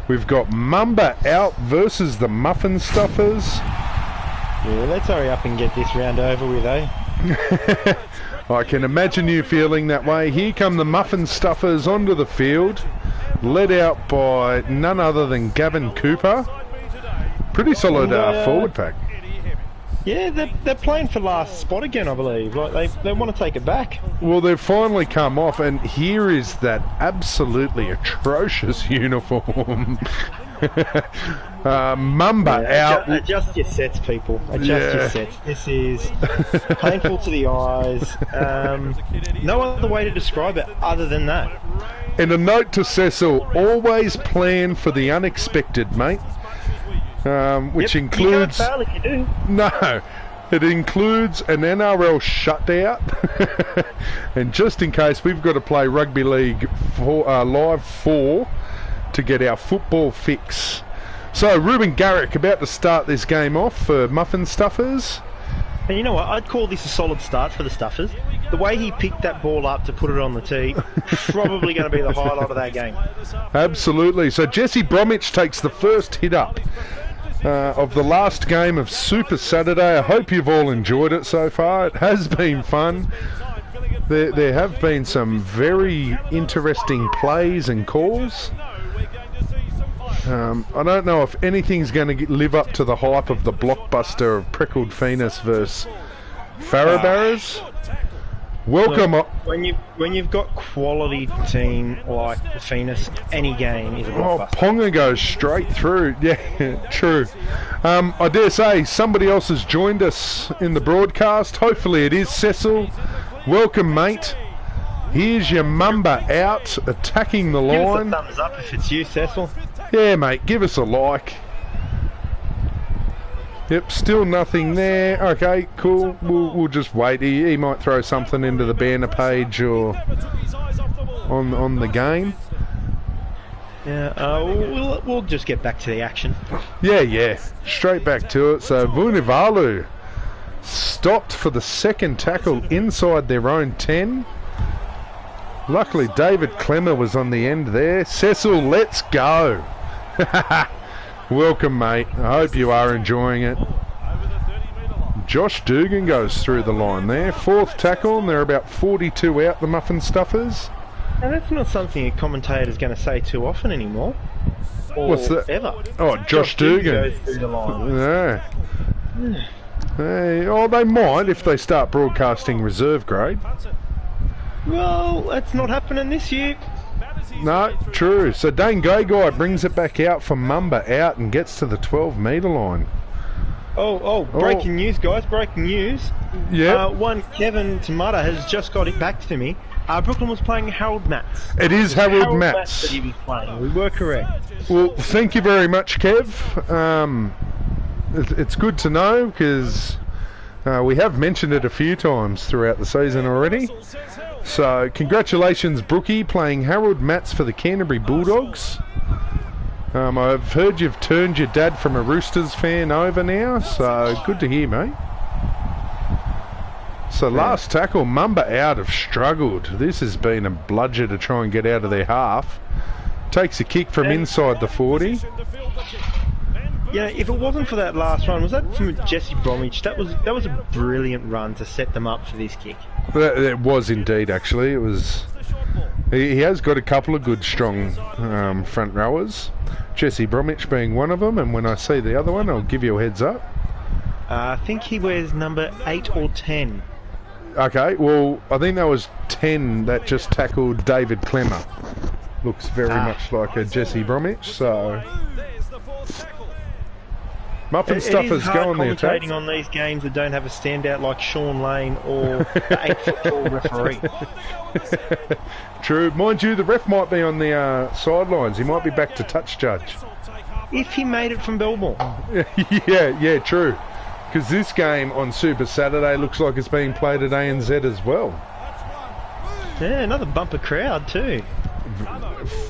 We've got Mamba out versus the Muffin Stuffers. Yeah, let's hurry up and get this round over with, eh? I can imagine you feeling that way. Here come the Muffin Stuffers onto the field, led out by none other than Gavin Cooper. Pretty solid forward pack. Yeah, they're playing for last spot again, I believe. Like they want to take it back. Well, they've finally come off, and here is that absolutely atrocious uniform. Mamba out. Adjust your sets, people. Adjust your sets. This is painful to the eyes. No other way to describe it other than that. And a note to Cecil, always plan for the unexpected, mate. Which includes... You can't fail if you do. No, it includes an NRL shutout. And just in case, we've got to play Rugby League Live 4 to get our football fix. So, Ruben Garrick about to start this game off for Muffin Stuffers. And you know what? I'd call this a solid start for the Stuffers. The way he picked that ball up to put it on the tee, probably going to be the highlight of that game. Absolutely. So, Jesse Bromwich takes the first hit up of the last game of Super Saturday. I hope you've all enjoyed it so far. It has been fun. There have been some very interesting plays and calls. I don't know if anything's going to live up to the hype of the blockbuster of Preckled Phoenix versus Farabarras. Welcome. Look, when you've got quality team like the Phoenix, any game is a blockbuster. Ponga goes straight through. Yeah, true. I dare say somebody else has joined us in the broadcast. Hopefully it is Cecil. Welcome, mate. Here's your Mamba out, attacking the line. Give us a thumbs up if it's you, Cecil. Yeah, mate, give us a like. Yep, still nothing there. Okay, cool. We'll just wait. He might throw something into the banner page or on the game. Yeah, we'll just get back to the action. Yeah. Straight back to it. So Vunivalu stopped for the second tackle inside their own 10. Luckily, David Clemmer was on the end there. Cecil, let's go. Welcome, mate. I hope you are enjoying it. Josh Dugan goes through the line there. Fourth tackle, and they're about 42 out, the Muffin Stuffers. And that's not something a commentator's going to say too often anymore. Or what's that? Ever. Oh, Josh Dugan. Goes through the line. Yeah. Hey, they might if they start broadcasting reserve grade. Well, that's not happening this year. No, true. So Dane Gagai brings it back out for Mamba out and gets to the 12-metre line. Breaking news, guys. Breaking news. Yeah. One Kevin Tamata has just got it back to me. Brooklyn was playing Harold Matts. It is Harold Matts that he was playing. We were correct. Well, thank you very much, Kev. It's good to know because we have mentioned it a few times throughout the season already. So, congratulations, Brookie, playing Harold Matts for the Canterbury Bulldogs. I've heard you've turned your dad from a Roosters fan over now, so good to hear, mate. So, last tackle, Mamba out have struggled. This has been a bludger to try and get out of their half. Takes a kick from inside the 40. Yeah, if it wasn't for that last run, was that from Jesse Bromwich? That was a brilliant run to set them up for this kick. It was indeed, actually. It was. He has got a couple of good, strong front rowers. Jesse Bromwich being one of them, and when I see the other one, I'll give you a heads up. I think he wears number 8 or 10. Okay, well, I think that was 10 that just tackled David Clemmer. Looks very much like a Jesse Bromwich, so... Muffin Stuffers go on the attack. Commentating on these games that don't have a standout like Sean Lane or the 8-foot-tall referee. True. Mind you, the ref might be on the sidelines. He might be back to touch judge. If he made it from Belmore. Yeah, true. Because this game on Super Saturday looks like it's being played at ANZ as well. Yeah, another bumper crowd too.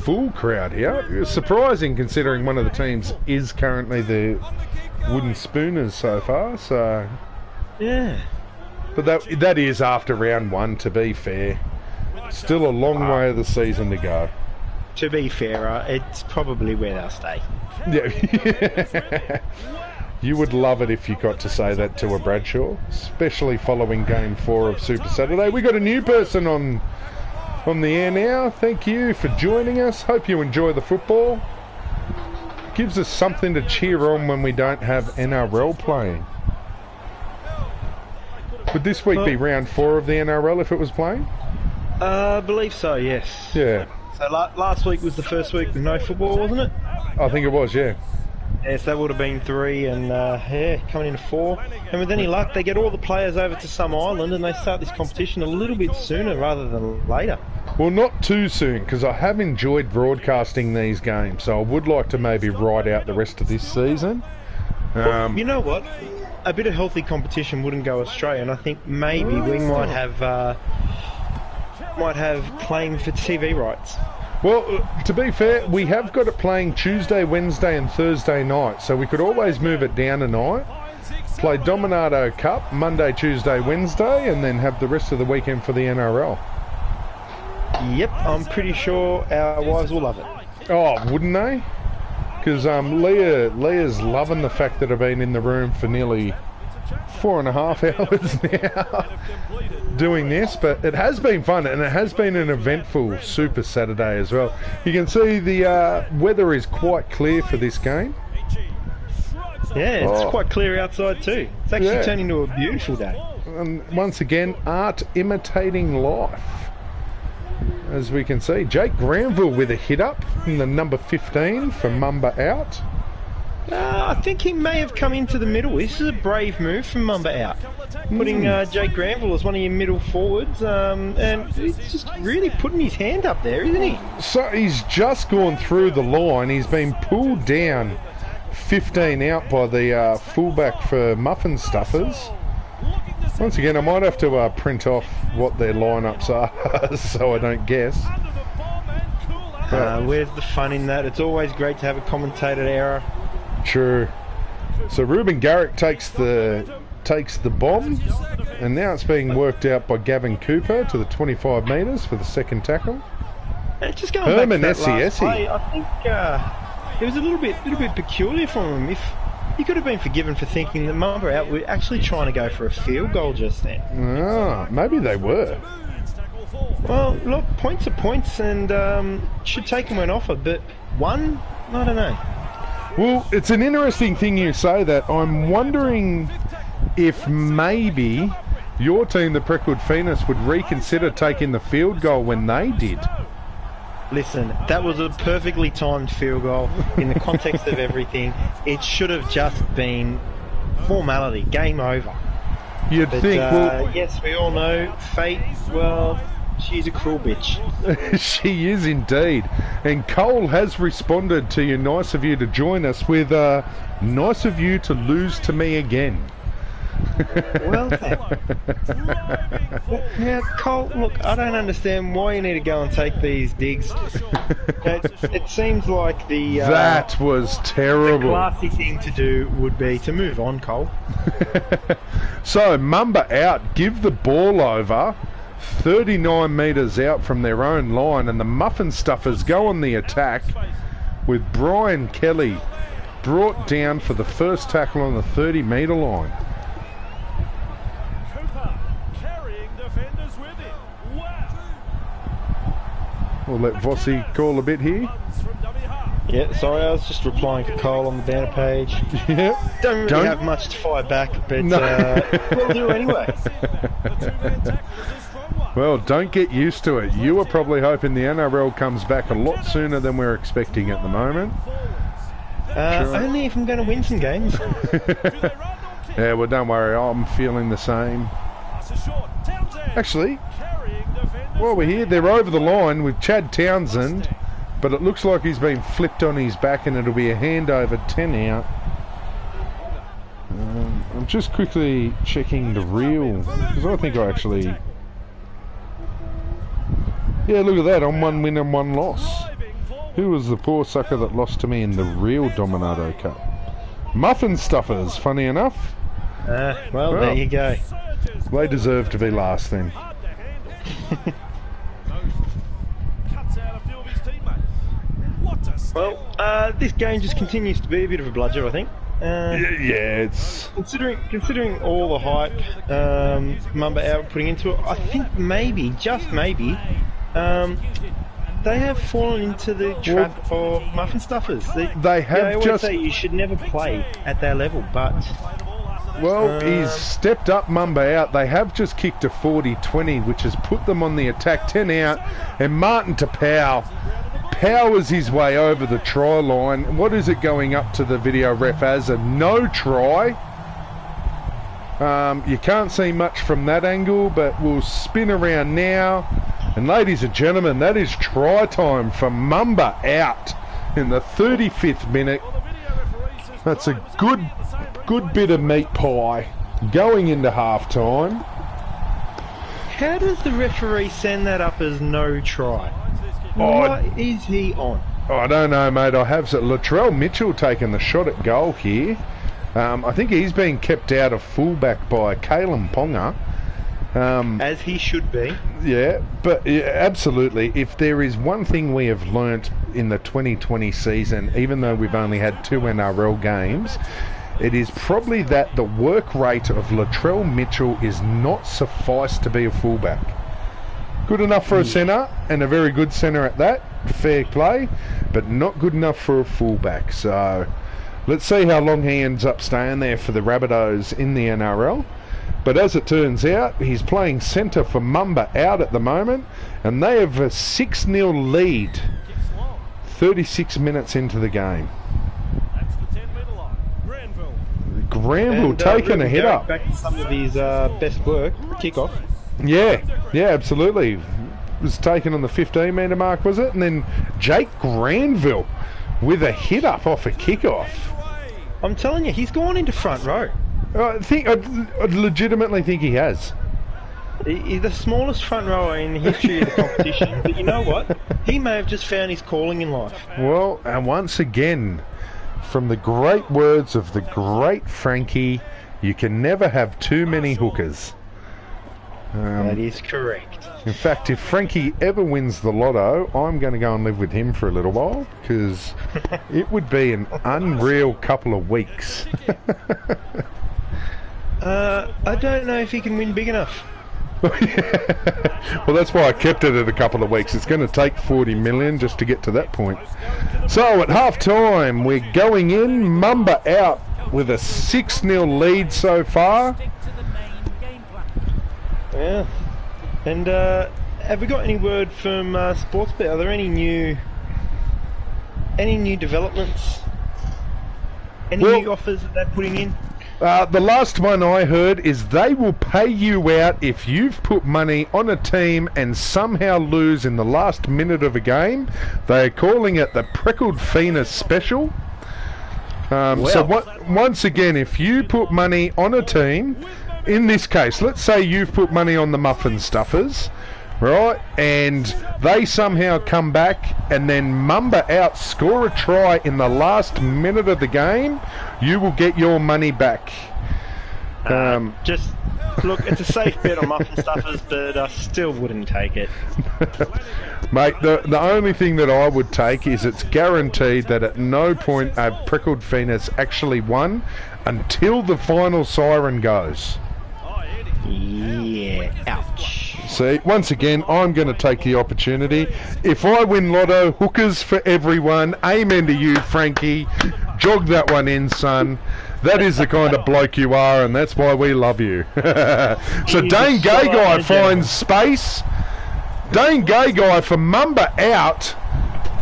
Full crowd here. Surprising considering one of the teams is currently the Wooden Spooners so far, so... Yeah. But that is after round 1, to be fair. Still a long way of the season to go. to be fairer, it's probably where they'll stay. Yeah. You would love it if you got to say that to a Bradshaw, especially following Game 4 of Super Saturday. We got a new person on the air now. Thank you for joining us. Hope you enjoy the football. Gives us something to cheer on when we don't have NRL playing. Would this week be round 4 of the NRL if it was playing? I believe so, yes. Yeah. So last week was the first week with no football, wasn't it? I think it was, yeah. Yes, that would have been 3, and yeah, coming into 4. And with any luck, they get all the players over to some island and they start this competition a little bit sooner rather than later. Well, not too soon, because I have enjoyed broadcasting these games, so I would like to maybe ride out the rest of this season. Well, you know what? A bit of healthy competition wouldn't go astray, and I think maybe we might have claim for TV rights. Well, to be fair, we have got it playing Tuesday, Wednesday and Thursday night, so we could always move it down a night, play Dominato Cup Monday, Tuesday, Wednesday, and then have the rest of the weekend for the NRL. Yep, I'm pretty sure our wives will love it. Oh, wouldn't they? Because Leah's loving the fact that I've been in the room for nearly 4.5 hours now doing this, but it has been fun and it has been an eventful Super Saturday as well. You can see the weather is quite clear for this game. Yeah, it's quite clear outside too. It's actually turned into a beautiful day. And once again, art imitating life. As we can see, Jake Granville with a hit up in the number 15 for Mamba out. I think he may have come into the middle. This is a brave move from Mamba out. Putting Jake Granville as one of your middle forwards, and he's just really putting his hand up there, isn't he? So he's just gone through the line. He's been pulled down 15 out by the fullback for Muffin Stuffers. Once again, I might have to print off what their lineups are so I don't guess. Where's the fun in that? It's always great to have a commentated error. True. So Ruben Garrick takes the bomb, and now it's being worked out by Gavin Cooper to the 25 metres for the second tackle. Just going Herman back to that last Essie. play, I think it was a little bit peculiar from him. If he could have been forgiven for thinking that Mamba out were actually trying to go for a field goal just then. Ah, maybe they were. Well, look, points are points, and should take them when offered, but one, I don't know. Well, it's an interesting thing you say that. I'm wondering if maybe your team, the Preckwood Phoenix, would reconsider taking the field goal when they did. Listen, that was a perfectly timed field goal in the context of everything. It should have just been formality, game over. You'd think, well, yes, we all know fate, well, she's a cruel bitch. She is indeed. And Cole has responded to you, nice of you to join us, with nice of you to lose to me again. Well, now, Cole, look, I don't understand why you need to go and take these digs. It seems like that was terrible. The classy thing to do would be to move on, Cole. So, Mamba out, give the ball over, 39 metres out from their own line, and the Muffin Stuffers go on the attack with Brian Kelly brought down for the first tackle on the 30-metre line. We'll let Vossi call a bit here. Yeah, sorry, I was just replying to Cole on the banner page. Yeah. Don't really have much to fire back, but we'll do anyway. Well, don't get used to it. You were probably hoping the NRL comes back a lot sooner than we're expecting at the moment. Only if I'm going to win some games. Yeah, well, don't worry. I'm feeling the same. Actually, while we're here, they're over the line with Chad Townsend, but it looks like he's been flipped on his back and it'll be a handover, 10 out. I'm just quickly checking the reel, because I think I actually... Yeah, look at that, I'm 1 win and 1 loss. Who was the poor sucker that lost to me in the real Dominato Cup? Muffin Stuffers, funny enough. Well, there you go. They deserve to be last then. Well, this game just continues to be a bit of a bludger, I think. Yeah, it's... Considering all the hype Mamba out putting into it, I think maybe, just maybe, they have fallen into the trap of muffin stuffers. They have I always just... say you should never play at their level, but... Well, he's stepped up Mamba out. They have just kicked a 40-20, which has put them on the attack. 10 out, and Martin to Powell. Powers his way over the try line. What is it going up to the video ref as? A no try. You can't see much from that angle, but we'll spin around now. And ladies and gentlemen, that is try time for Mamba out in the 35th minute. That's a good bit of meat pie going into half time. How does the referee send that up as no try? What is he on? I don't know, mate. I have Latrell Mitchell taking the shot at goal here. I think he's being kept out of fullback by Kalen Ponga. As he should be. Yeah, but yeah, absolutely. If there is one thing we have learnt in the 2020 season, even though we've only had 2 NRL games, it is probably that the work rate of Latrell Mitchell is not suffice to be a fullback. Good enough for a centre, and a very good centre at that. Fair play, but not good enough for a fullback. So let's see how long he ends up staying there for the Rabbitohs in the NRL. But as it turns out, he's playing centre for Mamba out at the moment, and they have a 6-0 lead 36 minutes into the game. Granville taking a hit up. Back to some of his best work, kickoff. Yeah, absolutely. Was taken on the 15-metre mark, was it? And then Jake Granville with a hit up off a kickoff. I'm telling you, he's gone into front row. I legitimately think he has. He's the smallest front rower in the history of the competition, but you know what? He may have just found his calling in life. Well, and once again, from the great words of the great Frankie, you can never have too many hookers. That is correct. In fact, if Frankie ever wins the lotto, I'm going to go and live with him for a little while, because it would be an unreal couple of weeks. I don't know if he can win big enough. Well, that's why I kept it at a couple of weeks. It's going to take 40 million just to get to that point. So at half time, we're going in. Mamba out with a 6-0 lead so far. Yeah. And have we got any word from Sportsbet? Are there any new developments? Any new offers that they're putting in? The last one I heard is they will pay you out if you've put money on a team and somehow lose in the last minute of a game. They are calling it the Preckled Phoenix Special. So once again, if you put money on a team, in this case, let's say you've put money on the Muffin Stuffers, right, and they somehow come back and then Mamba out score a try in the last minute of the game, you will get your money back. Just look, it's a safe bet on Muffin Stuffers, but I still wouldn't take it. Mate, the only thing that I would take is it's guaranteed that at no point a Preckled Phoenix actually won until the final siren goes. Yeah, ouch. See, once again, I'm going to take the opportunity. If I win lotto, hookers for everyone. Amen to you, Frankie. Jog that one in, son. That is the kind of bloke you are, and that's why we love you. So Dane Gagai finds space. Dane Gagai for Mamba out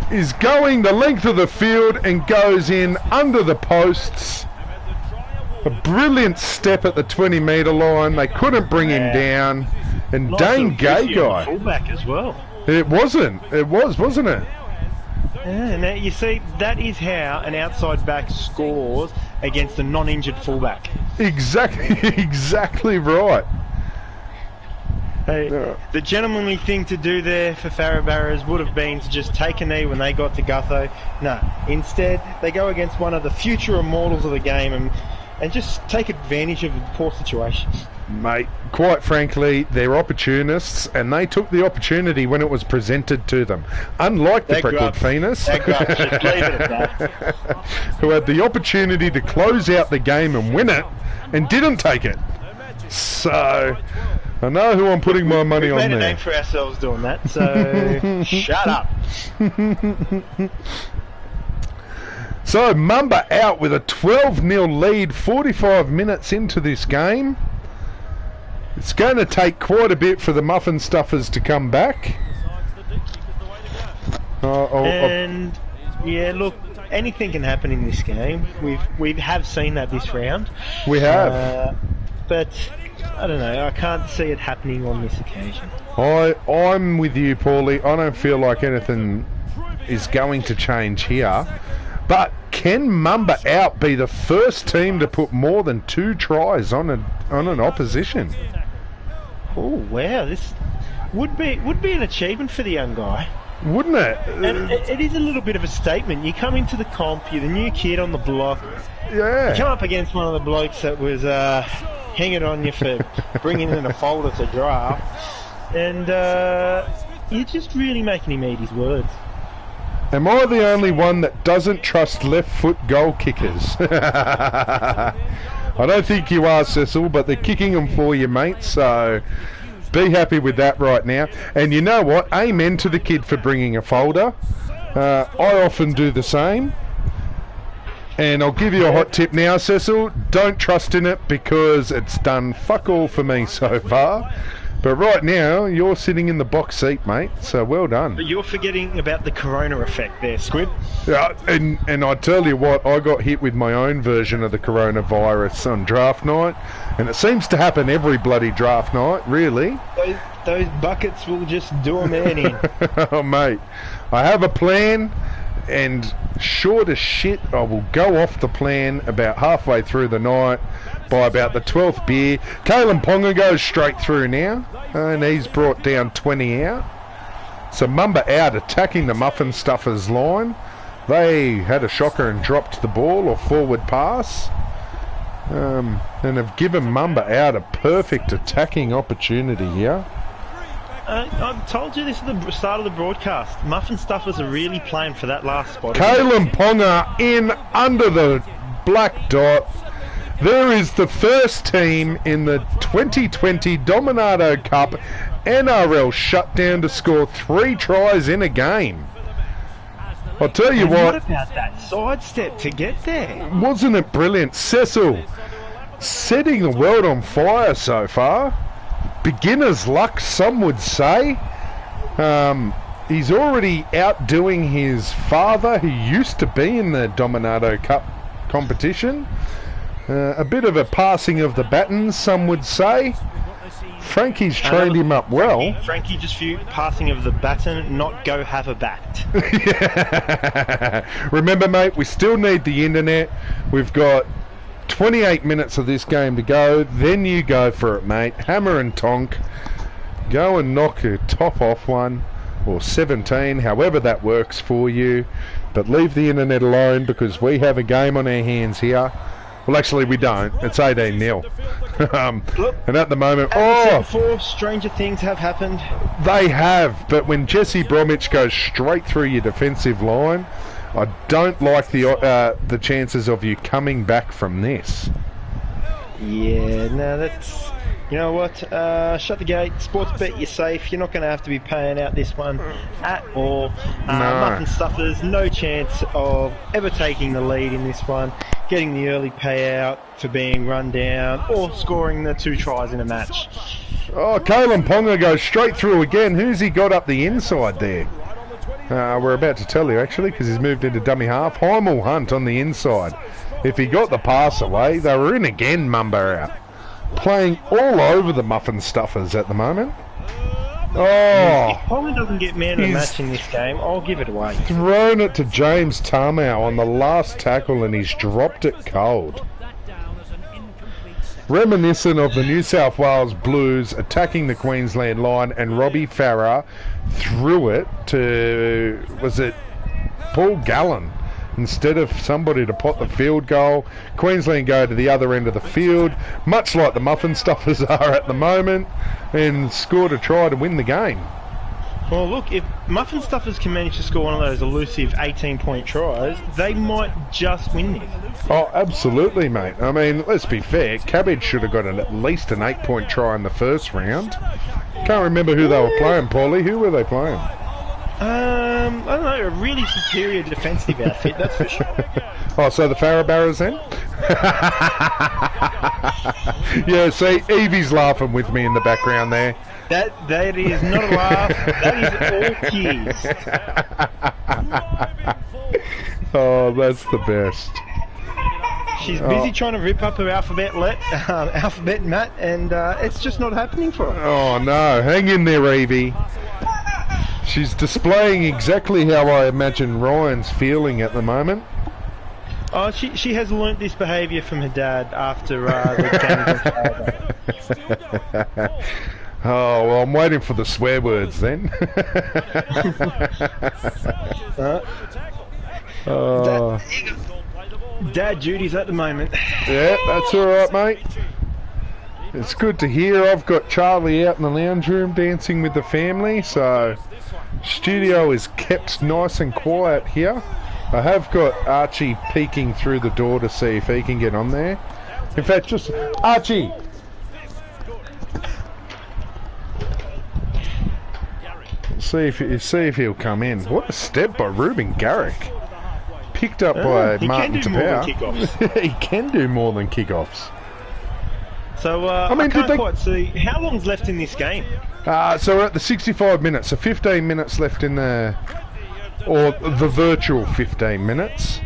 is going the length of the field and goes in under the posts. A brilliant step at the 20-metre line. They couldn't bring him down. And nice Dane Gagai. Fullback as well. It wasn't. It was, wasn't it? Yeah, now you see, that is how an outside back scores against a non-injured fullback. Exactly right. Hey, the gentlemanly thing to do there for Farah Barrows would have been to just take a knee when they got to Gutho. No, instead they go against one of the future immortals of the game and just take advantage of the poor situation. Mate, quite frankly, they're opportunists, and they took the opportunity when it was presented to them. Unlike the Freckled Phoenix, who had the opportunity to close out the game and win it, and didn't take it. So, I know who I'm putting my money on there. We made a name for ourselves doing that, so shut up. So, Mamba out with a 12-0 lead 45 minutes into this game. It's going to take quite a bit for the Muffin Stuffers to come back. Yeah, look, anything can happen in this game. We have seen that this round. We have. But I don't know. I can't see it happening on this occasion. I'm with you, Paulie. I don't feel like anything is going to change here. But can Mamba out be the first team to put more than 2 tries on an opposition? Oh wow, this would be an achievement for the young guy, wouldn't it? And it is a little bit of a statement. You come into the comp, you're the new kid on the block. Yeah. You come up against one of the blokes that was hanging on you for bringing in a folder to draft, and you're just really making him eat his words. Am I the only one that doesn't trust left foot goal kickers? I don't think you are, Cecil, but they're kicking them for you, mate, so be happy with that right now. And you know what? Amen to the kid for bringing a folder. I often do the same. And I'll give you a hot tip now, Cecil. Don't trust in it because it's done fuck all for me so far. But right now, you're sitting in the box seat, mate, so well done. But you're forgetting about the corona effect there, Squid. Yeah, and I tell you what, I got hit with my own version of the coronavirus on draft night, and it seems to happen every bloody draft night, really. Those buckets will just do a man in. Oh, mate, I have a plan, and sure as shit, I will go off the plan about halfway through the night. By about the 12th beer, Kalen Ponga goes straight through now, and he's brought down 20 out. So Mamba out attacking the Muffin Stuffers line. They had a shocker and dropped the ball or forward pass, and have given Mamba out a perfect attacking opportunity here. I told you this at the start of the broadcast. Muffin Stuffers are really playing for that last spot. Kalen Ponga in under the black dot. There is the first team in the 2020 Dominato Cup NRL shutdown to score 3 tries in a game. I'll tell you what about that sidestep to get there? Wasn't it brilliant? Cecil setting the world on fire so far. Beginner's luck, some would say. He's already outdoing his father, who used to be in the Dominato Cup competition. A bit of a passing of the baton, some would say. Frankie's trained him up well. Frankie just viewed passing of the baton, not go have a bat. Remember, mate, we still need the internet. We've got 28 minutes of this game to go. Then you go for it, mate. Hammer and tonk. Go and knock your top off one. Or 17, however that works for you. But leave the internet alone because we have a game on our hands here. Well, actually, we don't. It's 18-0. Look, and at the moment, before, stranger things have happened. They have, but when Jesse Bromwich goes straight through your defensive line, I don't like the chances of you coming back from this. Yeah, no, that's... You know what? Shut the gate. Sportsbet, you're safe. You're not going to have to be paying out this one at all. No. Muffin Stuffers, no chance of ever taking the lead in this one, getting the early payout for being run down, or scoring the 2 tries in a match. Oh, Kalen Ponga goes straight through again. Who's he got up the inside there? We're about to tell you, actually, because he's moved into dummy half. Heimel Hunt on the inside. If he got the pass away, they were in again, Mamba out. Playing all over the Muffin Stuffers at the moment. Oh! If Ponga doesn't get man of the match in this game, I'll give it away. Thrown it to James Tamau on the last tackle and he's dropped it cold. Reminiscent of the New South Wales Blues attacking the Queensland line, and Robbie Farah threw it to, was it Paul Gallen? instead of somebody to pot the field goal. Queensland go to the other end of the field, much like the Muffin Stuffers are at the moment, and score to try to win the game. Well, look, if Muffin Stuffers can manage to score one of those elusive 18-point tries, they might just win this. Oh, absolutely, mate. I mean, let's be fair. Cabbage should have got at least an 8-point try in the first round. Can't remember who they were playing, Paulie. Who were they playing? I don't know, a really superior defensive outfit, that's for sure. Oh, so the Farabarras then? Yeah, see, Evie's laughing with me in the background there. That is not a laugh, that is all tears. Oh, that's the best. She's busy trying to rip up her alphabet Matt, and it's just not happening for her. Oh no, hang in there, Evie. She's displaying exactly how I imagine Ryan's feeling at the moment. Oh, she has learnt this behaviour from her dad after the game against Oh, well, I'm waiting for the swear words then. Dad duties at the moment. Yeah, that's alright, mate. It's good to hear. I've got Charlie out in the lounge room dancing with the family, so studio is kept nice and quiet here. I have got Archie peeking through the door to see if he can get on there. In fact, just Archie! See if he'll come in. What a step by Ruben Garrick. Picked up by Martin Tapau. He can do more than kickoffs. So I can't quite see how long's left in this game. So we're at the 65 minutes. So 15 minutes left in the, or the virtual 15 minutes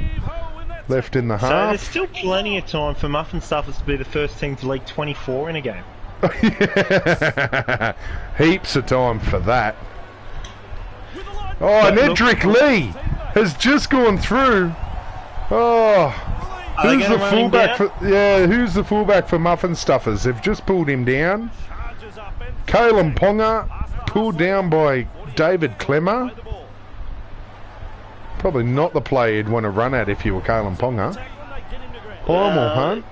left in the half. So there's still plenty of time for Muffin Stuffers to be the first team to leak 24 in a game. Heaps of time for that. Oh, and Edric Lee has just gone through. Oh, who's the fullback for? Yeah, who's the fullback for Muffin Stuffers? They've just pulled him down. Kalen Ponga pulled down by David Clemmer. Probably not the player you'd want to run at if you were Kalen Ponga. Horrible Hunt.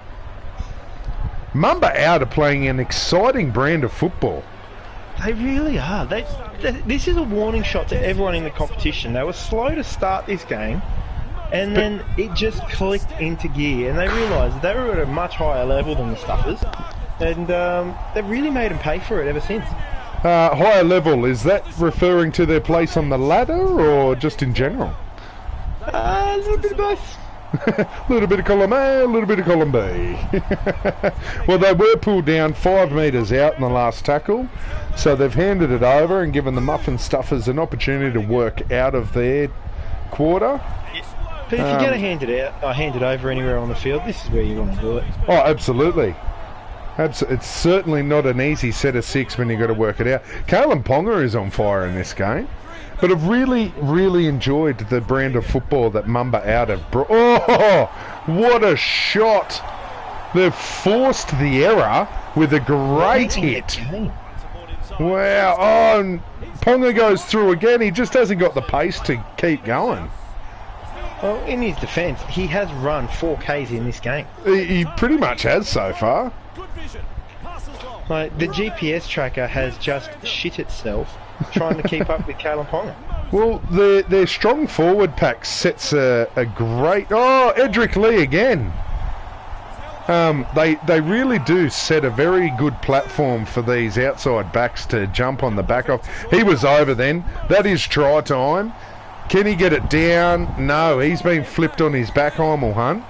Mamba out are playing an exciting brand of football. They really are. This is a warning shot to everyone in the competition. They were slow to start this game, and then it just clicked into gear, and they realised they were at a much higher level than the Stuffers, and they've really made them pay for it ever since. Higher level, is that referring to their place on the ladder, or just in general? A little bit of both. A little bit of column A, a little bit of column B. Well, they were pulled down 5 metres out in the last tackle, so they've handed it over and given the Muffin Stuffers an opportunity to work out of their quarter. But if you're going to hand it out, or hand it over anywhere on the field, this is where you want to do it. Oh, absolutely. It's certainly not an easy set of 6 when you've got to work it out. Kalen Ponga is on fire in this game. But I've really, really enjoyed the brand of football that Mamba out have brought. Oh, what a shot! They've forced the error with a great hit. Wow. Oh, and Ponga goes through again. He just hasn't got the pace to keep going. Well, in his defence, he has run 4Ks in this game. He pretty much has so far. Like, the GPS tracker has just shit itself trying to keep up with Kalen Ponga. Well, their strong forward pack sets a great... Oh, Edric Lee again. They really do set a very good platform for these outside backs to jump on the back of. He was over then. That is try time. Can he get it down? No, he's been flipped on his back, Heimel Hunt.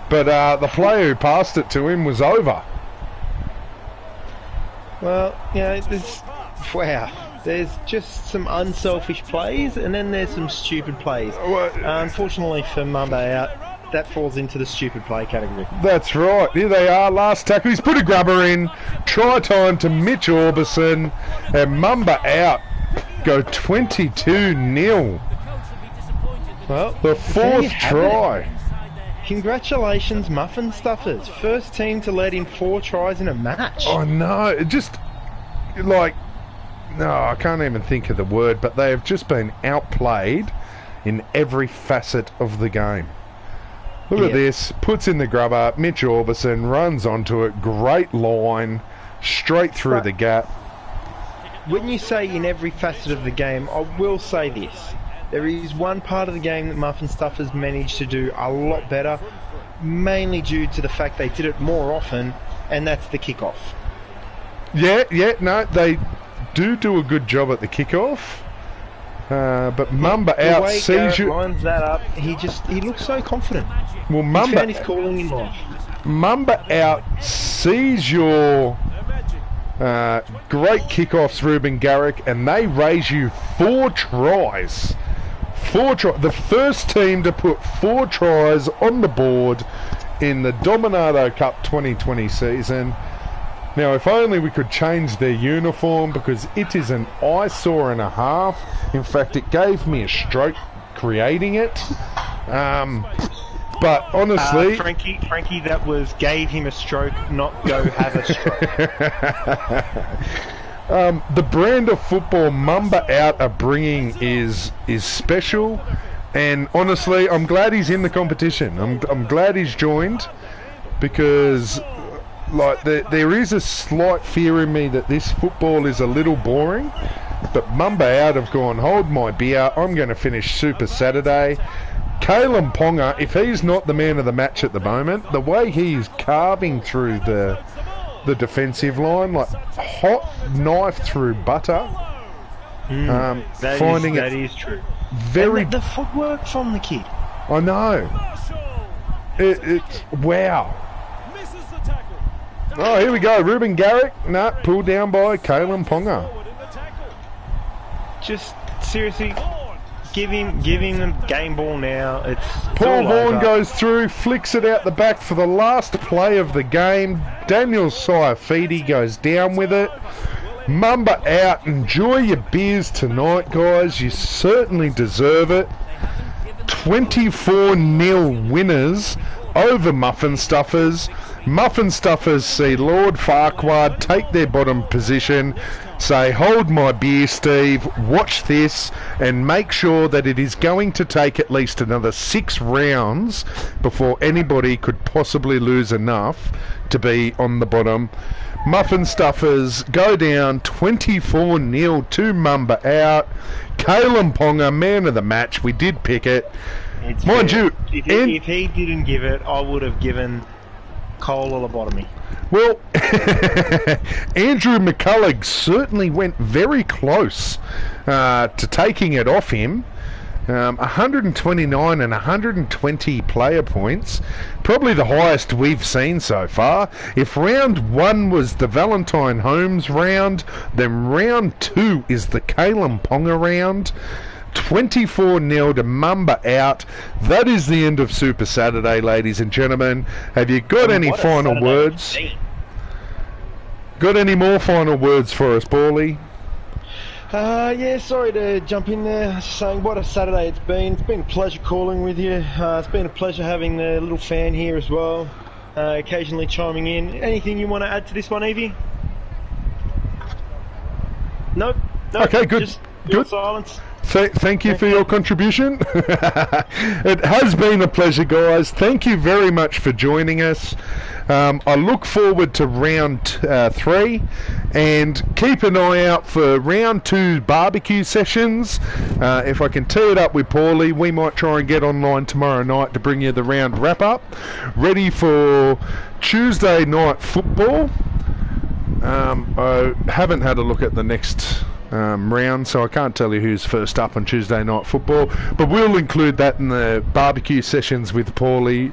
But the player who passed it to him was over. Well, you know, there's just some unselfish plays, and then there's some stupid plays. Unfortunately for Mamba out, that falls into the stupid play category. That's right. Here they are, last tackle. He's put a grubber in. Try time to Mitch Orbison, and Mamba out. Go 22-0. Well, the 4th try. Congratulations, Muffin Stuffers. First team to let in 4 tries in a match. Oh no, it just like, no, I can't even think of the word, but they have just been outplayed in every facet of the game. Look at this, puts in the grubber, Mitch Orbison runs onto it, great line, straight through the gap. When you say in every facet of the game, I will say this. There is one part of the game that Muffin Stuff has managed to do a lot better, mainly due to the fact they did it more often, and that's the kickoff. No, they do a good job at the kickoff. But Mamba out sees you. Lines that up. He looks so confident. Well, He found his calling in life. Mamba out sees your great kickoffs, Ruben Garrick, and they raise you 4 tries. The first team to put 4 tries on the board in the Dominato Cup 2020 season. Now, if only we could change their uniform, because it is an eyesore and a half. In fact, it gave me a stroke creating it. But honestly... Frankie, that was gave him a stroke, not go have a stroke. The brand of football Mamba out are bringing is special. And honestly, I'm glad he's in the competition. I'm glad he's joined, because... like there is a slight fear in me that this football is a little boring, but Mamba out have gone, hold my beer, I'm going to finish Super Saturday. Kalen Ponga, if he's not the man of the match at the moment, the way he's carving through the defensive line, like hot knife through butter, finding that is true. Very and the footwork from the kid. I know. It's wow. Oh, here we go. Ruben Garrick, pulled down by Kalen Ponga. Just seriously, give him the game ball now. Paul Vaughan goes through, flicks it out the back for the last play of the game. Daniel Saifidi goes down with it. Mamba out. Enjoy your beers tonight, guys. You certainly deserve it. 24-0 winners over Muffin Stuffers. Muffin Stuffers see Lord Farquhar take their bottom position, say, hold my beer, Steve, watch this, and make sure that it is going to take at least another 6 rounds before anybody could possibly lose enough to be on the bottom. Muffin Stuffers go down 24-0 to Mamba out. Kalen Ponga, man of the match. We did pick it. Mind you, if he didn't give it, I would have given Cole a lobotomy. Well, Andrew McCullough certainly went very close to taking it off him. 129 and 120 player points, probably the highest we've seen so far. If round 1 was the Valentine Holmes round, then round 2 is the Kalen Ponga round. 24-0 to Mamba out. That is the end of Super Saturday, ladies and gentlemen. Have you got any final words? Got any more final words for us, Paulie? Yeah, sorry to jump in there. Just saying, what a Saturday it's been. It's been a pleasure calling with you. It's been a pleasure having the little fan here as well, occasionally chiming in. Anything you want to add to this one, Evie? Nope. Okay, good. Just good silence. Thank you for your contribution. It has been a pleasure, guys. Thank you very much for joining us. I look forward to round 3, and keep an eye out for round 2 barbecue sessions. If I can tee it up with Paulie, we might try and get online tomorrow night to bring you the round wrap up, ready for Tuesday night football. I haven't had a look at the next round, so I can't tell you who's first up on Tuesday night football, but we'll include that in the barbecue sessions with Paulie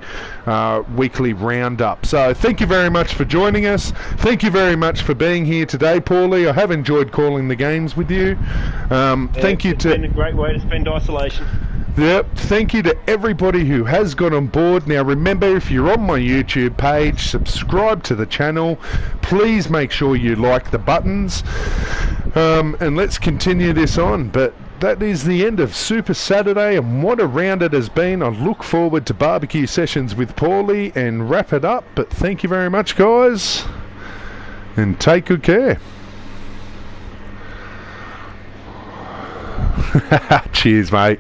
weekly roundup. So thank you very much for joining us. Thank you very much for being here today, Paulie. I have enjoyed calling the games with you. Thank you. It's been a great way to spend isolation. Yep, thank you to everybody who has got on board. Now remember, if you're on my YouTube page, subscribe to the channel. Please make sure you like the buttons. And let's continue this on. But that is the end of Super Saturday, and what a round it has been. I look forward to barbecue sessions with Paulie and wrap it up. But thank you very much, guys, and take good care. Cheers, mate.